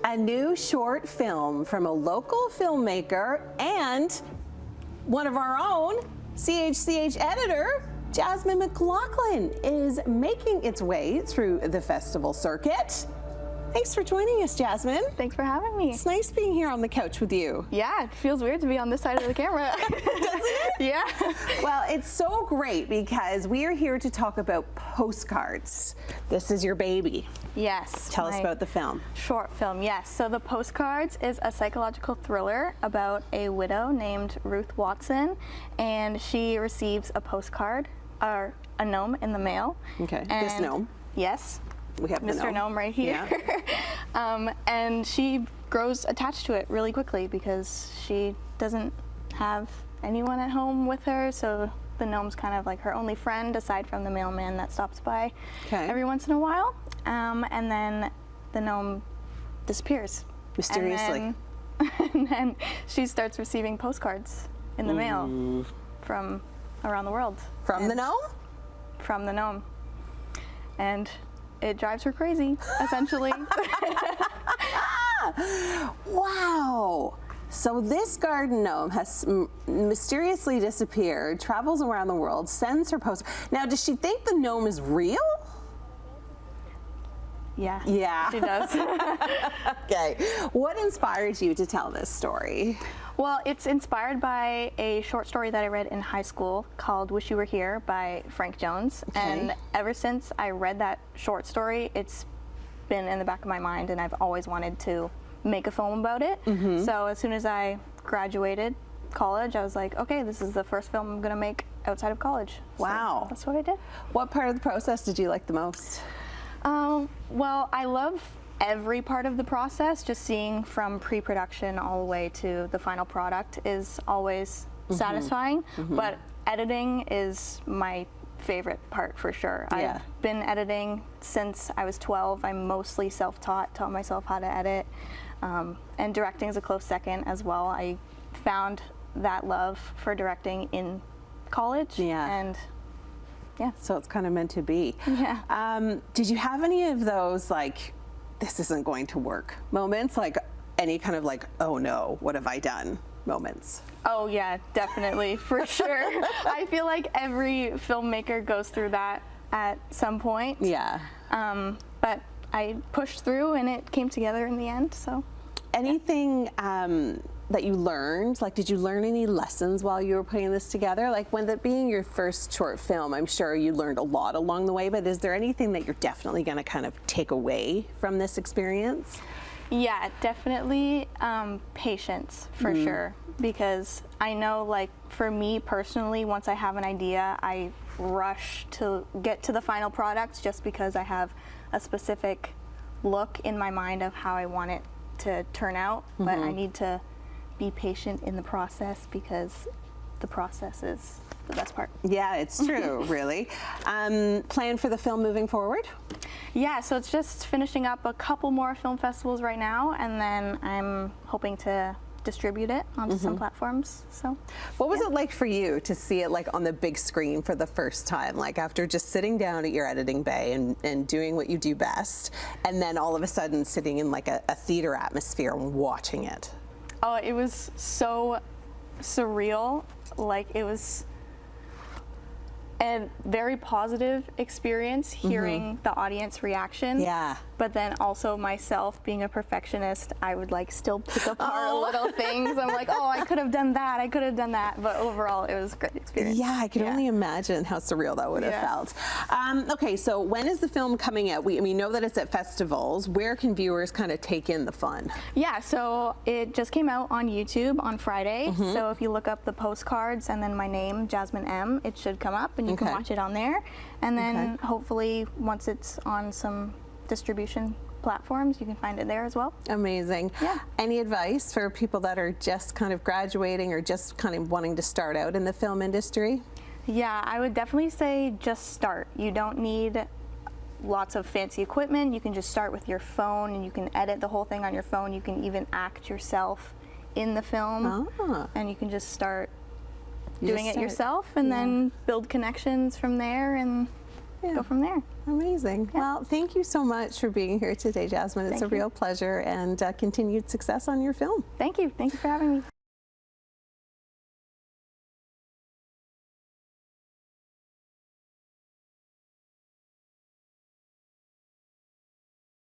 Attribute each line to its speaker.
Speaker 1: a new short film from a local filmmaker and one of our own, CHCH editor, Jasmine McLaughlin, is making its way through the festival circuit. Thanks for joining us, Jasmine.
Speaker 2: Thanks for having me.
Speaker 1: It's nice being here on the couch with you.
Speaker 2: Yeah, it feels weird to be on this side of the camera.
Speaker 1: Doesn't it?
Speaker 2: Yeah.
Speaker 1: Well, it's so great because we are here to talk about Postcards. This is your baby.
Speaker 2: Yes.
Speaker 1: Tell us about the film.
Speaker 2: Short film, yes. So the Postcards is a psychological thriller about a widow named Ruth Watson, and she receives a postcard, or a gnome in the mail.
Speaker 1: Okay,
Speaker 2: and
Speaker 1: this gnome.
Speaker 2: Yes.
Speaker 1: We have
Speaker 2: Mr. Gnome right here.
Speaker 1: Yeah.
Speaker 2: And she grows attached to it really quickly because she doesn't have anyone at home with her, so the gnome's kind of like her only friend aside from the mailman that stops by every once in a while. And then the gnome disappears.
Speaker 1: Mysteriously.
Speaker 2: And then she starts receiving postcards in the mail from around the world.
Speaker 1: From the gnome?
Speaker 2: From the gnome. And it drives her crazy, essentially.
Speaker 1: Wow. So this garden gnome has mysteriously disappeared, travels around the world, sends her post. Now, does she think the gnome is real?
Speaker 2: Yeah.
Speaker 1: Yeah.
Speaker 2: She does.
Speaker 1: Okay. What inspired you to tell this story?
Speaker 2: Well, it's inspired by a short story that I read in high school called Wish You Were Here by Frank Jones.
Speaker 1: Okay.
Speaker 2: And ever since I read that short story, it's been in the back of my mind, and I've always wanted to make a film about it. So as soon as I graduated college, I was like, okay, this is the first film I'm going to make outside of college.
Speaker 1: Wow.
Speaker 2: So that's what I did.
Speaker 1: What part of the process did you like the most?
Speaker 2: Well, I love every part of the process. Just seeing from pre-production all the way to the final product is always satisfying, but editing is my favorite part for sure.
Speaker 1: Yeah.
Speaker 2: I've been editing since I was 12. I'm mostly self-taught, taught myself how to edit, and directing is a close second as well. I found that love for directing in college, and yeah.
Speaker 1: So it's kind of meant to be.
Speaker 2: Yeah.
Speaker 1: Did you have any of those, like, this isn't going to work moments? Like any kind of like, oh no, what have I done moments?
Speaker 2: Oh yeah, definitely, for sure. I feel like every filmmaker goes through that at some point.
Speaker 1: Yeah.
Speaker 2: But I pushed through and it came together in the end, so.
Speaker 1: Anything that you learned, like did you learn any lessons while you were putting this together? Like when that being your first short film, I'm sure you learned a lot along the way, but is there anything that you're definitely gonna kind of take away from this experience?
Speaker 2: Yeah, definitely patience for sure, because I know, like, for me personally, once I have an idea, I rush to get to the final product just because I have a specific look in my mind of how I want it to turn out, but I need to be patient in the process because the process is the best part.
Speaker 1: Yeah, it's true, really. Plan for the film moving forward?
Speaker 2: Yeah, so it's just finishing up a couple more film festivals right now, and then I'm hoping to distribute it onto some platforms. So,
Speaker 1: what was it like for you to see it like on the big screen for the first time? Like after just sitting down at your editing bay and doing what you do best, and then all of a sudden sitting in like a theater atmosphere and watching it?
Speaker 2: Oh, it was so surreal. Like, it was a very positive experience hearing the audience reaction.
Speaker 1: Yeah.
Speaker 2: But then also myself being a perfectionist, I would like still pick apart little things. I'm like, oh, I could have done that, I could have done that. But overall, it was a great experience.
Speaker 1: Yeah, I can only imagine how surreal that would have felt. Okay, so when is the film coming out? We know that it's at festivals. Where can viewers kind of take in the fun?
Speaker 2: Yeah, so it just came out on YouTube on Friday. So if you look up the Postcards and then my name, Jasmine M, it should come up and you can watch it on there. And then hopefully once it's on some distribution platforms, you can find it there as well.
Speaker 1: Amazing.
Speaker 2: Yeah.
Speaker 1: Any advice for people that are just kind of graduating or just kind of wanting to start out in the film industry?
Speaker 2: Yeah, I would definitely say just start. You don't need lots of fancy equipment. You can just start with your phone and you can edit the whole thing on your phone. You can even act yourself in the film and you can just start doing it yourself and then build connections from there, and go from there.
Speaker 1: Amazing. Well, thank you so much for being here today, Jasmine. It's a real pleasure, and continued success on your film.
Speaker 2: Thank you. Thank you for having me.